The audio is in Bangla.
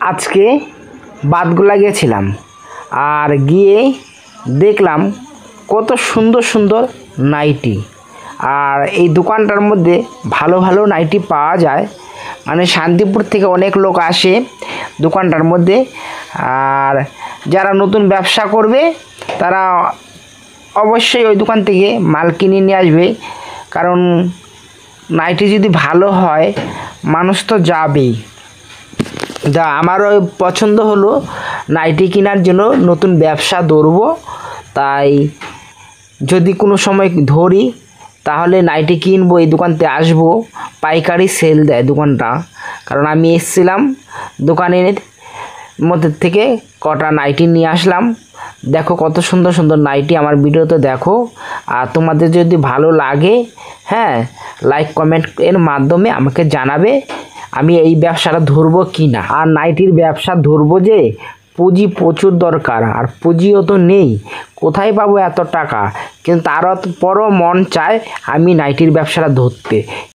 আজকে বাদগুলা গেছিলাম আর গিয়ে দেখলাম কত সুন্দর সুন্দর নাইটি। আর এই দোকানটার মধ্যে ভালো ভালো নাইটি পাওয়া যায়, মানে শান্তিপুর থেকে অনেক লোক আসে দোকানটার মধ্যে। আর যারা নতুন ব্যবসা করবে তারা অবশ্যই ওই দোকান থেকে মাল কিনে নিয়ে আসবে, কারণ নাইটি যদি ভালো হয় মানুষ তো যাবেই। আমারও পছন্দ হলো নাইটি কেনার জন্য নতুন ব্যবসা ধরবো, তাই যদি কোনো সময় ধরি তাহলে নাইটি কিনবো, এই দোকানতে আসবো। পাইকারি সেল দেয় দোকানটা, কারণ আমি এসেছিলাম দোকানের মধ্যে থেকে কটা নাইটি নিয়ে আসলাম। দেখো কত সুন্দর সুন্দর নাইটি, আমার ভিডিওতে দেখো। আর তোমাদের যদি ভালো লাগে, হ্যাঁ, লাইক কমেন্ট এর মাধ্যমে আমাকে জানাবে আমি এই ব্যবসাটা ধরবো কি না। আর নাইটির ব্যবসা ধরবো যে পুঁজি প্রচুর দরকার, আর পুঁজিও তো নেই, কোথায় পাবো এত টাকা। কিন্তু তারপরও মন চায় আমি নাইটির ব্যবসাটা ধরতে।